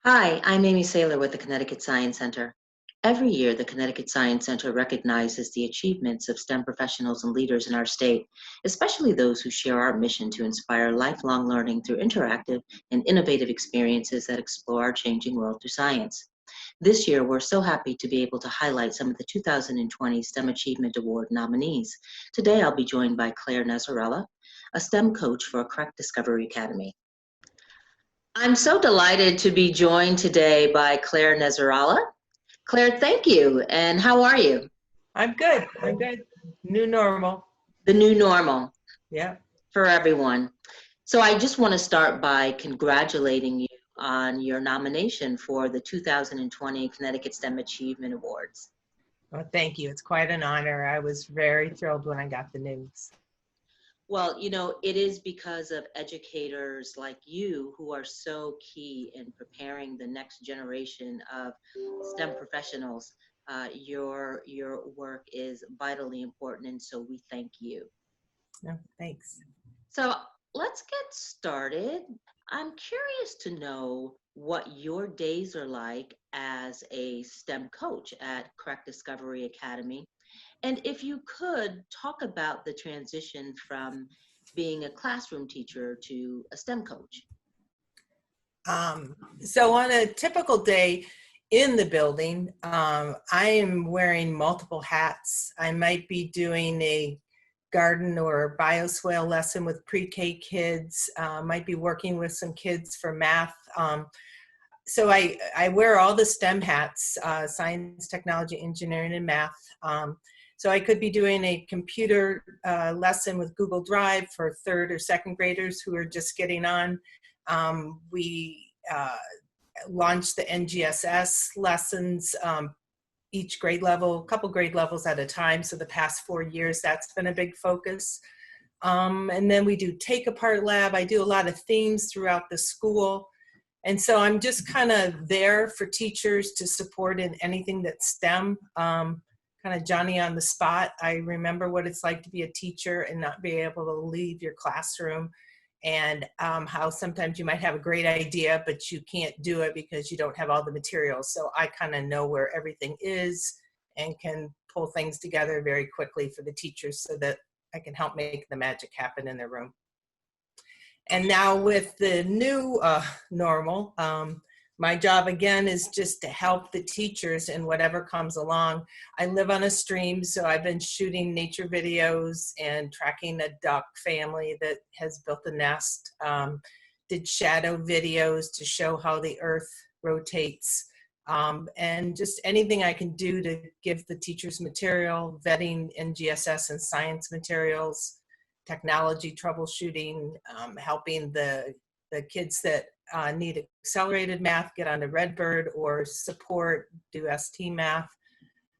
Hi, I'm Amy Saylor with the Connecticut Science Center. Every year, the Connecticut Science Center recognizes the achievements of STEM professionals and leaders in our state, especially those who share our mission to inspire lifelong learning through interactive and innovative experiences that explore our changing world through science. This year, we're so happy to be able to highlight some of the 2020 STEM Achievement Award nominees. Today, I'll be joined by Clare Neseralla, a STEM coach for Correct Discovery Academy. I'm so delighted to be joined today by Clare Neseralla. Clare, thank you. And how are you? I'm good. I'm good. New normal. The new normal Yeah. for everyone. So I just want to start by congratulating you on your nomination for the 2020 Connecticut STEM Achievement Awards. Well, thank you. It's quite an honor. I was very thrilled when I got the news. Well, it is because of educators like you who are so key in preparing the next generation of STEM professionals. Your work is vitally important, and so we thank you. Oh, thanks. So let's get started. I'm curious to know what your days are like as a STEM coach at Correct Discovery Academy. And if you could talk about the transition from being a classroom teacher to a STEM coach. So on a typical day in the building, I am wearing multiple hats. I might be doing a garden or bioswale lesson with pre-K kids, might be working with some kids for math. So I wear all the STEM hats, science, technology, engineering, and math. So I could be doing a computer lesson with Google Drive for third or second graders who are just getting on. We launched the NGSS lessons, each grade level, a couple grade levels at a time. So the past 4 years, that's been a big focus. And then we do take apart lab. I do a lot of themes throughout the school. And so I'm just kind of there for teachers to support in anything that's STEM, kind of Johnny on the spot. I remember what it's like to be a teacher and not be able to leave your classroom, and how sometimes you might have a great idea, but you can't do it because you don't have all the materials. So I kind of know where everything is and can pull things together very quickly for the teachers so that I can help make the magic happen in their room. And now with the new normal, my job again is just to help the teachers in whatever comes along. I live on a stream, so I've been shooting nature videos and tracking a duck family that has built a nest. Did shadow videos to show how the earth rotates. And just anything I can do to give the teachers material, vetting NGSS and science materials, technology troubleshooting, helping the kids that need accelerated math get onto Redbird or support, do ST math.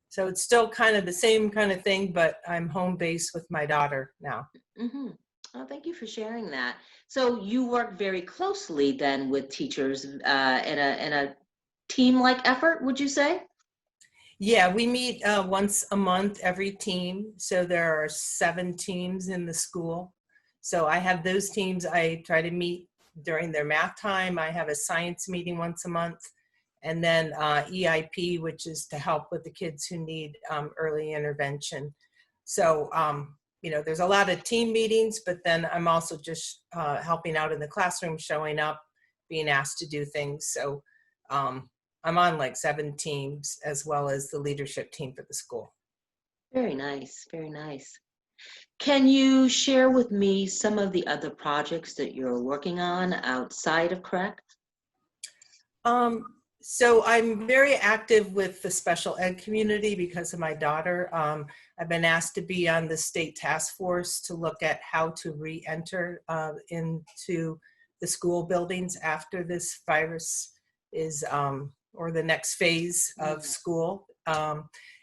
So it's still kind of the same kind of thing, but I'm home based with my daughter now. Mm-hmm. Oh, thank you for sharing that. So you work very closely then with teachers in a team-like effort, would you say? Yeah, we meet once a month, every team. So there are 7 teams in the school. So I have those teams. I try to meet during their math time. I have a science meeting once a month. And then EIP, which is to help with the kids who need early intervention. So, there's a lot of team meetings, but then I'm also just helping out in the classroom, showing up, being asked to do things. So I'm on like 7 teams as well as the leadership team for the school. Very nice, very nice. Can you share with me some of the other projects that you're working on outside of Correct? So I'm very active with the special ed community because of my daughter. I've been asked to be on the state task force to look at how to re-enter into the school buildings after this virus is, or the next phase of school.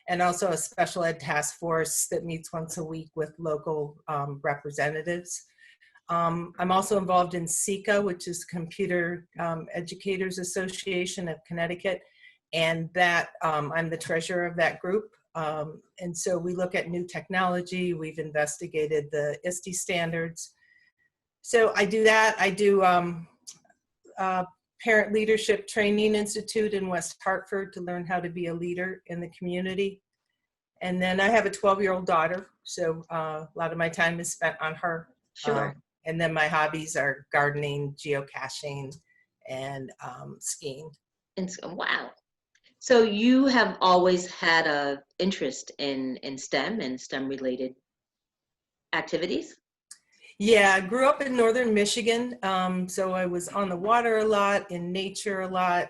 And also a special ed task force that meets once a week with local representatives. I'm also involved in SECA, which is Computer Educators Association of Connecticut, and that I'm the treasurer of that group. And so we look at new technology. We've investigated the ISTE standards. So I do that. I do Parent Leadership Training Institute in West Hartford to learn how to be a leader in the community. And then I have a 12-year-old daughter, so a lot of my time is spent on her. Sure. And then my hobbies are gardening, geocaching, and skiing. And so, wow. So you have always had a interest in STEM and STEM related activities? Yeah, I grew up in northern Michigan, so I was on the water a lot, in nature a lot,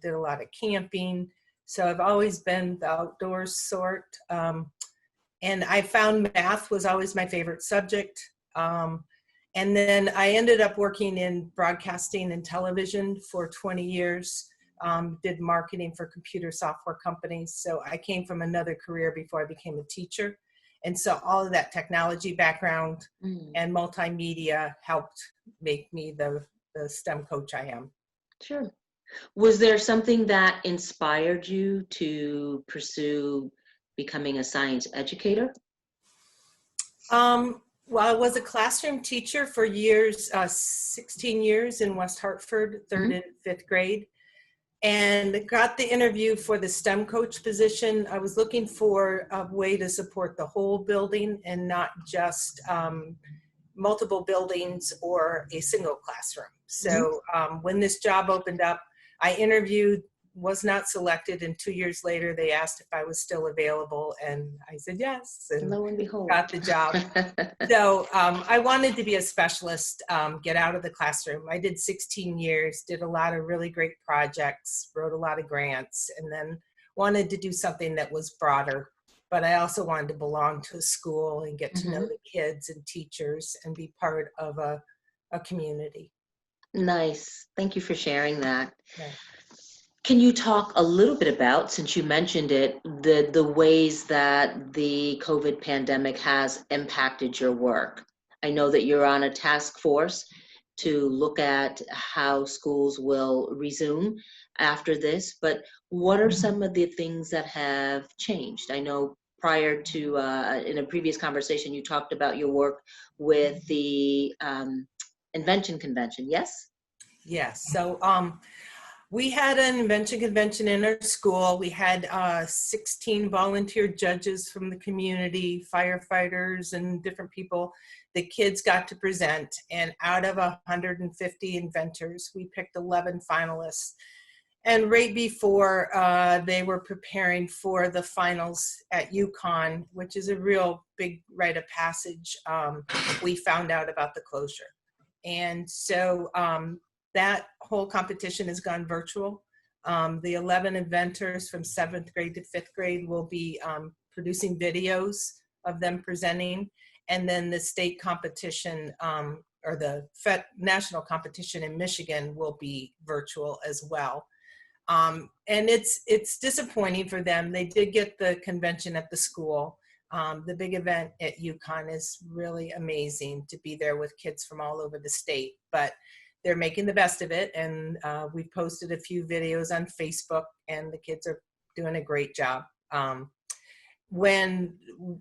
did a lot of camping. So I've always been the outdoors sort. And I found math was always my favorite subject. And then I ended up working in broadcasting and television for 20 years, did marketing for computer software companies. So I came from another career before I became a teacher. And so all of that technology background and multimedia helped make me the STEM coach I am. Sure. Was there something that inspired you to pursue becoming a science educator? Well, I was a classroom teacher for years, 16 years in West Hartford, 3rd and 5th grade, and got the interview for the STEM coach position. I was looking for a way to support the whole building and not just multiple buildings or a single classroom. So when this job opened up, I interviewed, was not selected, and 2 years later they asked if I was still available, and I said yes, and Lo and behold, got the job. So I wanted to be a specialist, get out of the classroom. I did 16 years, did a lot of really great projects, wrote a lot of grants, and then wanted to do something that was broader. But I also wanted to belong to a school and get to know the kids and teachers and be part of a community. Nice. Thank you for sharing that. Yeah. Can you talk a little bit about, since you mentioned it, the ways that the COVID pandemic has impacted your work? I know that you're on a task force to look at how schools will resume after this, but what are some of the things that have changed? I know prior to, in a previous conversation, you talked about your work with the Invention Convention, yes? Yes. So we had an invention convention in our school. We had 16 volunteer judges from the community, firefighters, and different people. The kids got to present, and out of 150 inventors, we picked 11 finalists. And right before they were preparing for the finals at UConn, which is a real big rite of passage, we found out about the closure. And so that whole competition has gone virtual. The 11 inventors from 7th grade to 5th grade will be producing videos of them presenting. And then the state competition or the national competition in Michigan will be virtual as well. And it's disappointing for them. They did get the convention at the school. The big event at UConn is really amazing to be there with kids from all over the state, but they're making the best of it. And we've posted a few videos on Facebook, and the kids are doing a great job.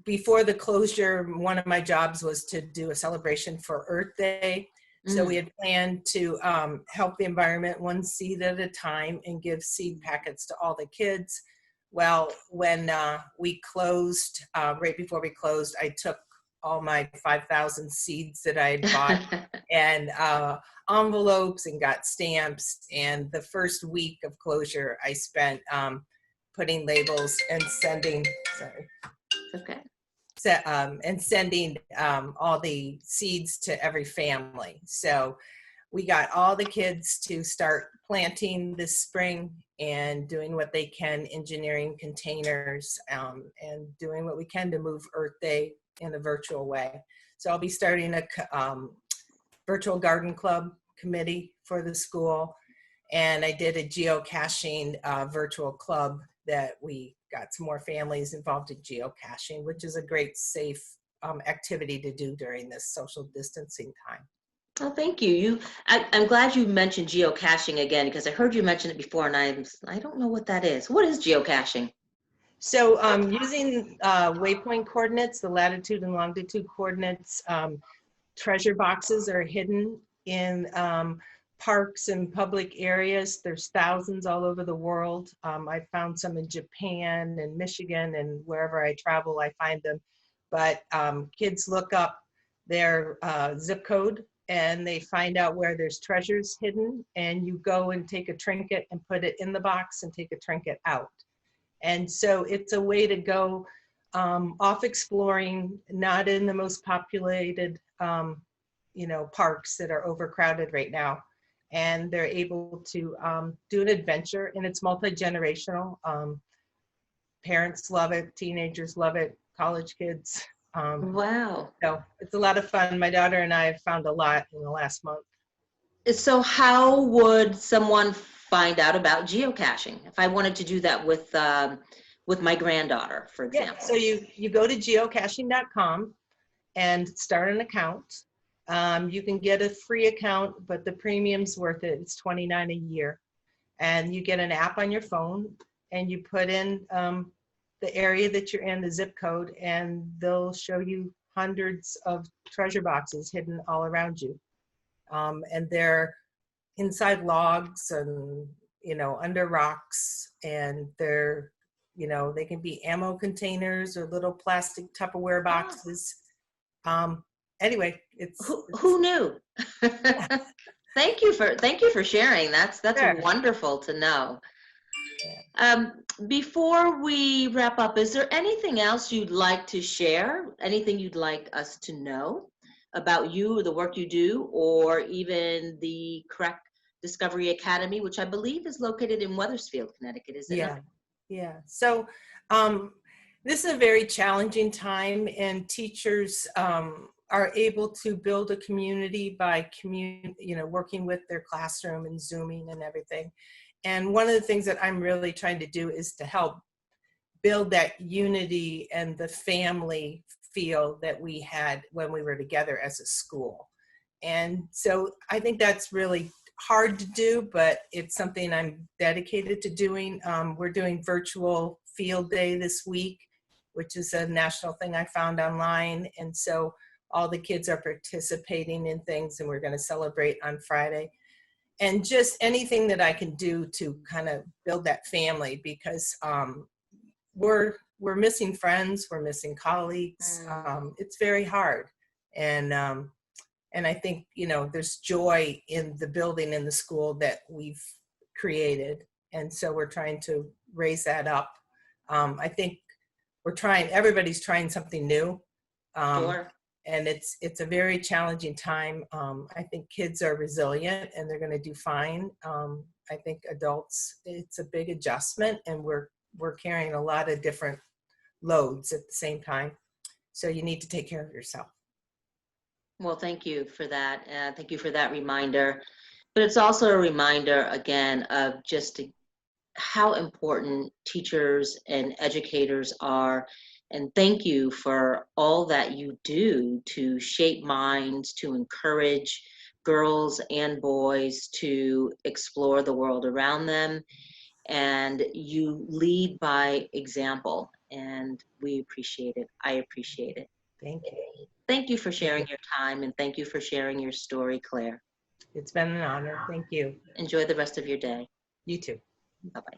Before the closure, one of my jobs was to do a celebration for Earth Day. So we had planned to help the environment one seed at a time and give seed packets to all the kids. Well, when we closed, right before we closed, I took all my 5,000 seeds that I had bought and envelopes and got stamps. And the first week of closure, I spent putting labels and sending, and sending all the seeds to every family. So we got all the kids to start planting this spring and doing what they can, engineering containers, and doing what we can to move Earth Day in a virtual way. So I'll be starting a virtual garden club committee for the school. And I did a geocaching virtual club that we got some more families involved in geocaching, which is a great, safe activity to do during this social distancing time. Oh, thank you. I'm glad you mentioned geocaching again, because I heard you mention it before, and I don't know what that is. What is geocaching? So using waypoint coordinates, the latitude and longitude coordinates, treasure boxes are hidden in parks and public areas. There's thousands all over the world. I found some in Japan and Michigan, and wherever I travel, I find them. But kids look up their zip code and they find out where there's treasures hidden, and you go and take a trinket and put it in the box and take a trinket out. And so it's a way to go off exploring, not in the most populated parks that are overcrowded right now. And they're able to do an adventure, and it's multi-generational. Parents love it, teenagers love it, college kids. Wow. So it's a lot of fun. My daughter and I have found a lot in the last month. So how would someone find out about geocaching if I wanted to do that with my granddaughter, for example? Yeah, so you go to geocaching.com and start an account. You can get a free account, but the premium's worth it. It's $29 a year. And you get an app on your phone, and you put in the area that you're in, the zip code, and they'll show you hundreds of treasure boxes hidden all around you. And they're inside logs and, under rocks, and they're, they can be ammo containers or little plastic Tupperware boxes. Anyway, it's who knew? Thank you for sharing. That's sure. Wonderful to know. Yeah. Before we wrap up, is there anything else you'd like to share? Anything you'd like us to know about you or the work you do, or even the Correct Discovery Academy, which I believe is located in Wethersfield, Connecticut, is it not? Yeah. So this is a very challenging time, and teachers are able to build a community by working with their classroom and Zooming and everything. And one of the things that I'm really trying to do is to help build that unity and the family feel that we had when we were together as a school. And so I think that's really hard to do, but it's something I'm dedicated to doing. We're doing virtual field day this week, which is a national thing I found online. And so all the kids are participating in things, and we're going to celebrate on Friday. And just anything that I can do to kind of build that family, because we're missing friends, we're missing colleagues. It's very hard. And I think, there's joy in the building in the school that we've created. And so we're trying to raise that up. I think everybody's trying something new. Sure. And it's a very challenging time. I think kids are resilient and they're going to do fine. I think adults, it's a big adjustment, and we're carrying a lot of different loads at the same time. So you need to take care of yourself. Well, thank you for that. Thank you for that reminder. But it's also a reminder, again, of just how important teachers and educators are. And thank you for all that you do to shape minds, to encourage girls and boys to explore the world around them. And you lead by example, and we appreciate it. I appreciate it. Thank you. Thank you for sharing your time, and thank you for sharing your story, Claire. It's been an honor. Thank you. Enjoy the rest of your day. You too. Bye-bye.